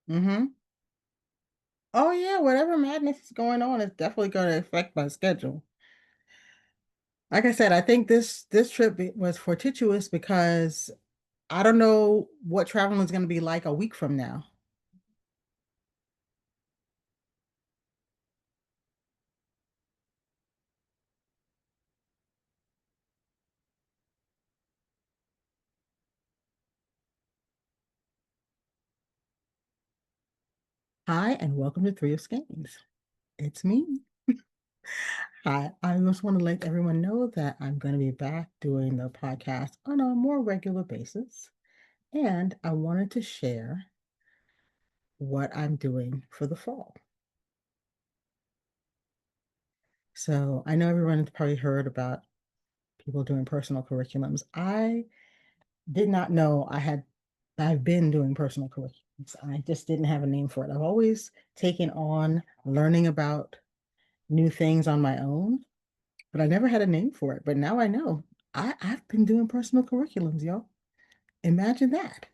Mm-hmm. Oh yeah, whatever madness is going on is definitely going to affect my schedule. Like I said, I think this trip was fortuitous because I don't know what traveling is going to be like a week from now. Hi, and welcome to Three of Skeins. It's me. Hi, I just want to let everyone know that I'm going to be back doing the podcast on a more regular basis, and I wanted to share what I'm doing for the fall. So I know everyone's probably heard about people doing personal curriculums. I did not know I've been doing personal curriculums. I just didn't have a name for it. I've always taken on learning about new things on my own, but I never had a name for it. But now I know. I've been doing personal curriculums, y'all. Imagine that.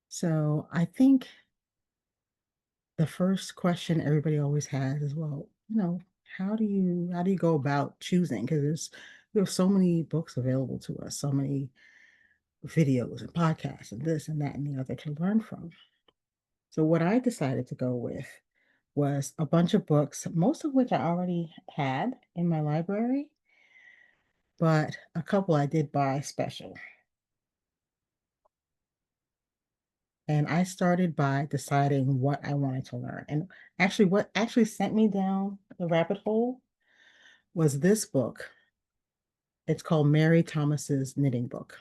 So I think the first question everybody always has is, well, how do you go about choosing? Because there's so many books available to us, so many videos and podcasts and this and that and the other to learn from. So what I decided to go with was a bunch of books, most of which I already had in my library, but a couple I did buy special. And I started by deciding what I wanted to learn. And actually, what actually sent me down the rabbit hole was this book. It's called Mary Thomas's Knitting Book.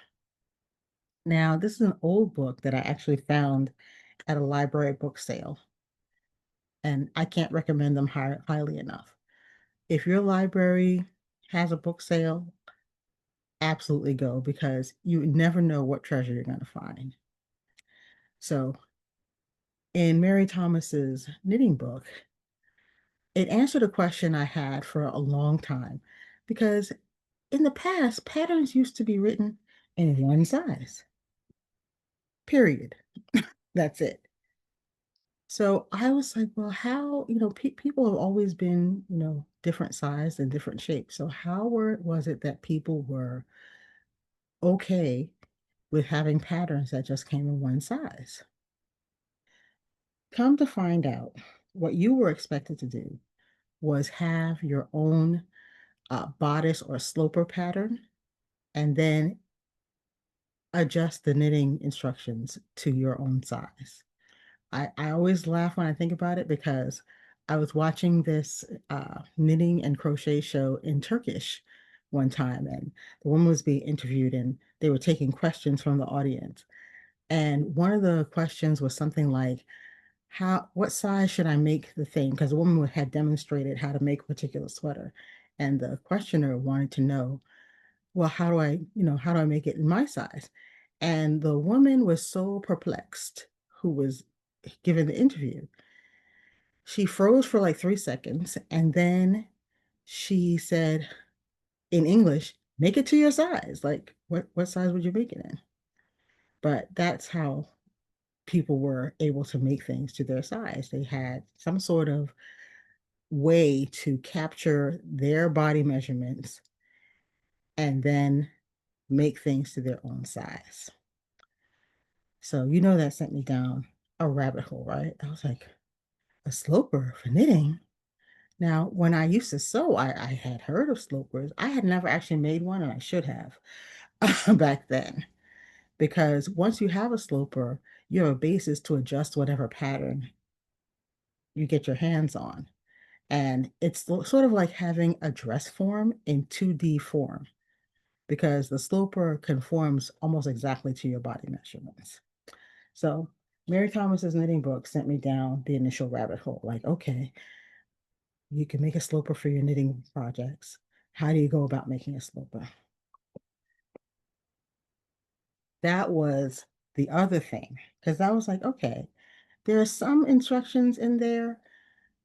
Now, this is an old book that I actually found at a library book sale, and I can't recommend them highly enough. If your library has a book sale, absolutely go because you never know what treasure you're going to find. So, in Mary Thomas's knitting book, it answered a question I had for a long time because in the past, patterns used to be written in one size, period. That's it. So I was like, well, how, people have always been, different size and different shapes. So how was it that people were okay with having patterns that just came in one size? Come to find out, what you were expected to do was have your own bodice or sloper pattern and then adjust the knitting instructions to your own size. I always laugh when I think about it because I was watching this knitting and crochet show in Turkish one time, and the woman was being interviewed, and they were taking questions from the audience. And one of the questions was something like, what size should I make the thing? Because the woman had demonstrated how to make a particular sweater. And the questioner wanted to know, well, how do I make it in my size? And the woman was so perplexed, who was giving the interview. She froze for like 3 seconds and then she said in English, make it to your size. Like, what size would you make it in? But that's how people were able to make things to their size. They had some sort of way to capture their body measurements and then make things to their own size. So, that sent me down a rabbit hole, right? I was like, a sloper for knitting. Now, when I used to sew, I had heard of slopers. I had never actually made one, and I should have back then. Because once you have a sloper, you have a basis to adjust whatever pattern you get your hands on. And it's sort of like having a dress form in 2D form because the sloper conforms almost exactly to your body measurements. So Mary Thomas's knitting book sent me down the initial rabbit hole. Like, okay, you can make a sloper for your knitting projects. How do you go about making a sloper? That was the other thing because I was like, okay, there are some instructions in there,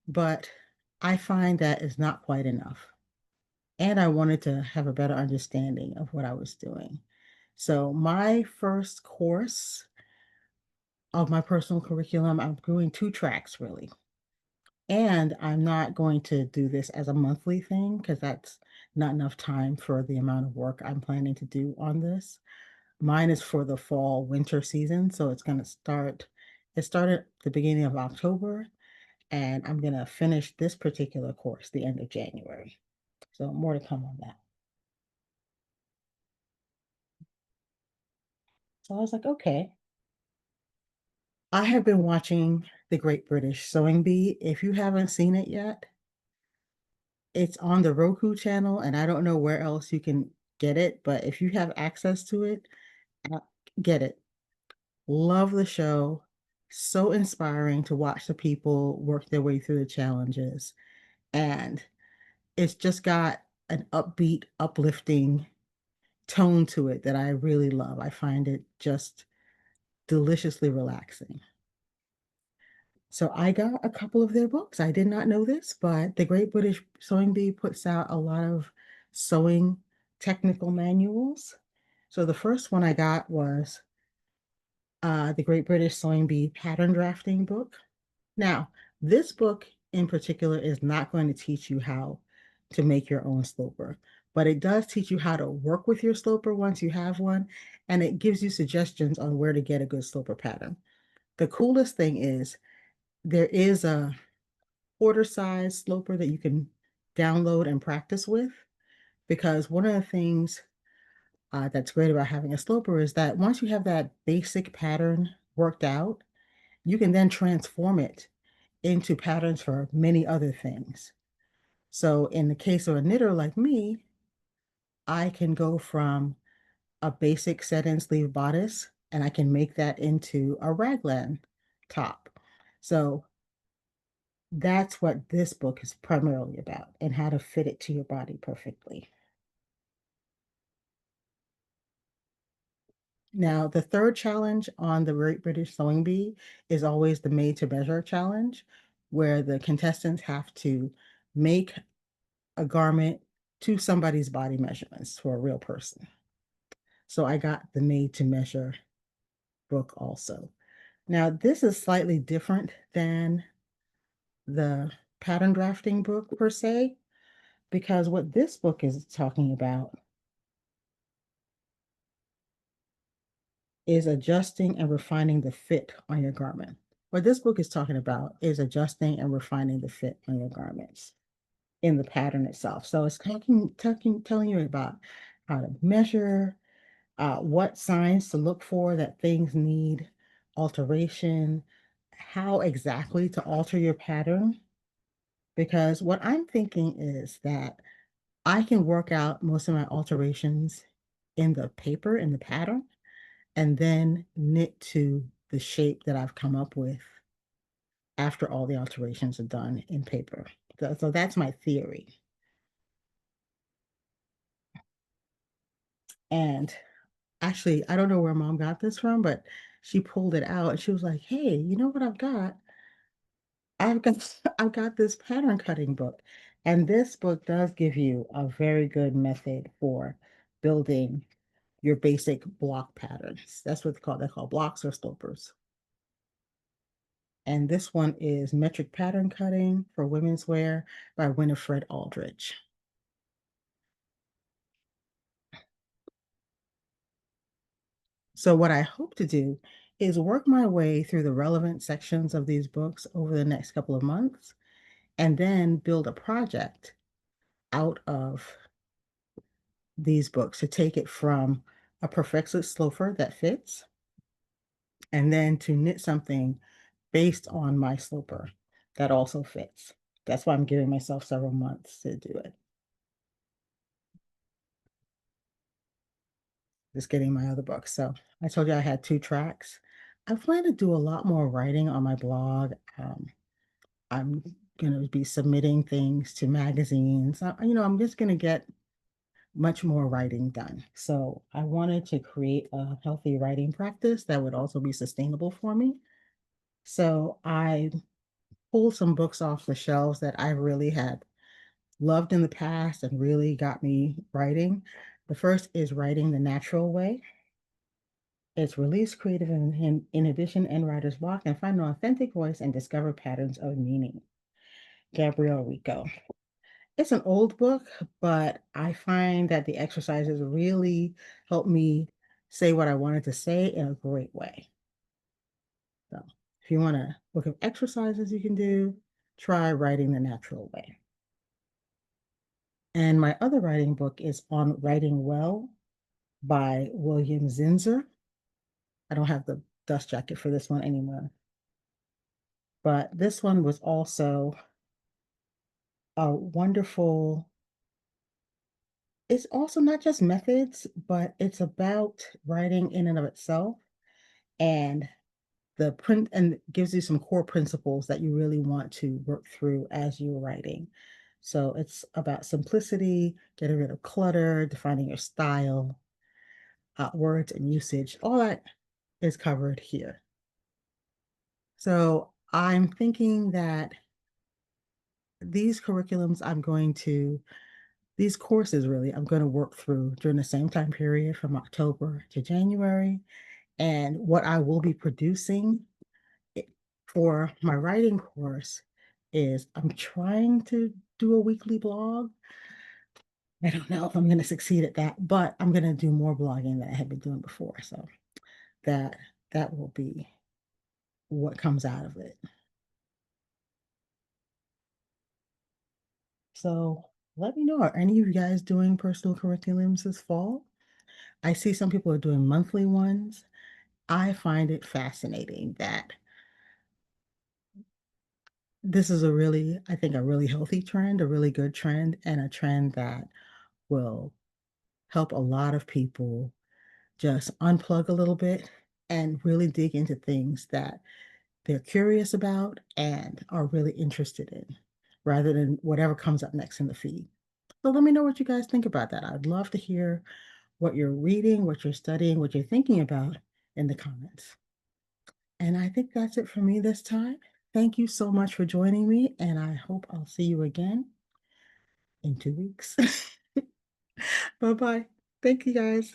but I find that is not quite enough. and I wanted to have a better understanding of what I was doing. So my first course of my personal curriculum, I'm doing two tracks really. And I'm not going to do this as a monthly thing because that's not enough time for the amount of work I'm planning to do on this. Mine is for the fall winter season, so it's going to start. It started the beginning of October, and I'm going to finish this particular course the end of January. So more to come on that. So I was like, okay. I have been watching The Great British Sewing Bee. If you haven't seen it yet, it's on the Roku channel, and I don't know where else you can get it, but if you have access to it, uh, get it. Love the show. So inspiring to watch the people work their way through the challenges. And it's just got an upbeat, uplifting tone to it that I really love. I find it just deliciously relaxing. So I got a couple of their books. I did not know this, but the Great British Sewing Bee puts out a lot of sewing technical manuals. So the first one I got was the Great British Sewing Bee Pattern Drafting book. Now, this book in particular is not going to teach you how to make your own sloper, but it does teach you how to work with your sloper once you have one, and it gives you suggestions on where to get a good sloper pattern. The coolest thing is there is a quarter size sloper that you can download and practice with, because one of the things that's great about having a sloper is that once you have that basic pattern worked out, you can then transform it into patterns for many other things. So in the case of a knitter like me, I can go from a basic set-in sleeve bodice and I can make that into a raglan top. So that's what this book is primarily about, and how to fit it to your body perfectly. Now, the third challenge on the Great British Sewing Bee is always the made to measure challenge, where the contestants have to make a garment to somebody's body measurements for a real person. So I got the made to measure book also. Now, this is slightly different than the pattern drafting book per se, because what this book is talking about is adjusting and refining the fit on your garment. What this book is talking about is adjusting and refining the fit on your garments in the pattern itself. So it's telling you about how to measure, what signs to look for that things need alteration, how exactly to alter your pattern. Because what I'm thinking is that I can work out most of my alterations in the paper, in the pattern, and then knit to the shape that I've come up with after all the alterations are done in paper. So that's my theory. And actually, I don't know where mom got this from, but she pulled it out and she was like, "Hey, you know what I've got? I've got I've got this pattern cutting book." And this book does give you a very good method for building your basic block patterns. That's what they're called blocks or slopers. And this one is Metric Pattern Cutting for Women's Wear by Winifred Aldrich. So what I hope to do is work my way through the relevant sections of these books over the next couple of months, and then build a project out of these books to take it from a perfected sloper that fits, and then to knit something based on my sloper that also fits. That's why I'm giving myself several months to do it. Just getting my other books. So I told you I had two tracks. I plan to do a lot more writing on my blog. I'm going to be submitting things to magazines. I'm just going to get much more writing done. So I wanted to create a healthy writing practice that would also be sustainable for me. So I pulled some books off the shelves that I really had loved in the past and really got me writing. The first is Writing the Natural Way. It's release creative inhibition and writer's block and find an authentic voice and discover patterns of meaning. Gabrielle Rico. It's an old book, but I find that the exercises really help me say what I wanted to say in a great way. So if you want a book of exercises you can do, try Writing the Natural Way. And my other writing book is On Writing Well by William Zinsser. I don't have the dust jacket for this one anymore. But this one was also a wonderful, it's also not just methods, but it's about writing in and of itself and the print and gives you some core principles that you really want to work through as you're writing. So it's about simplicity, getting rid of clutter, defining your style, words and usage. All that is covered here. So I'm thinking that these curriculums these courses really, I'm going to work through during the same time period from October to January. And what I will be producing for my writing course is I'm trying to do a weekly blog. I don't know if I'm going to succeed at that, but I'm going to do more blogging than I had been doing before. So that that will be what comes out of it. So let me know, are any of you guys doing personal curriculums this fall? I see some people are doing monthly ones. I find it fascinating that this is I think, a really healthy trend, a really good trend, and a trend that will help a lot of people just unplug a little bit and really dig into things that they're curious about and are really interested in, rather than whatever comes up next in the feed. So let me know what you guys think about that. I'd love to hear what you're reading, what you're studying, what you're thinking about in the comments. And I think that's it for me this time. Thank you so much for joining me, and I hope I'll see you again in 2 weeks. Bye bye. Thank you guys.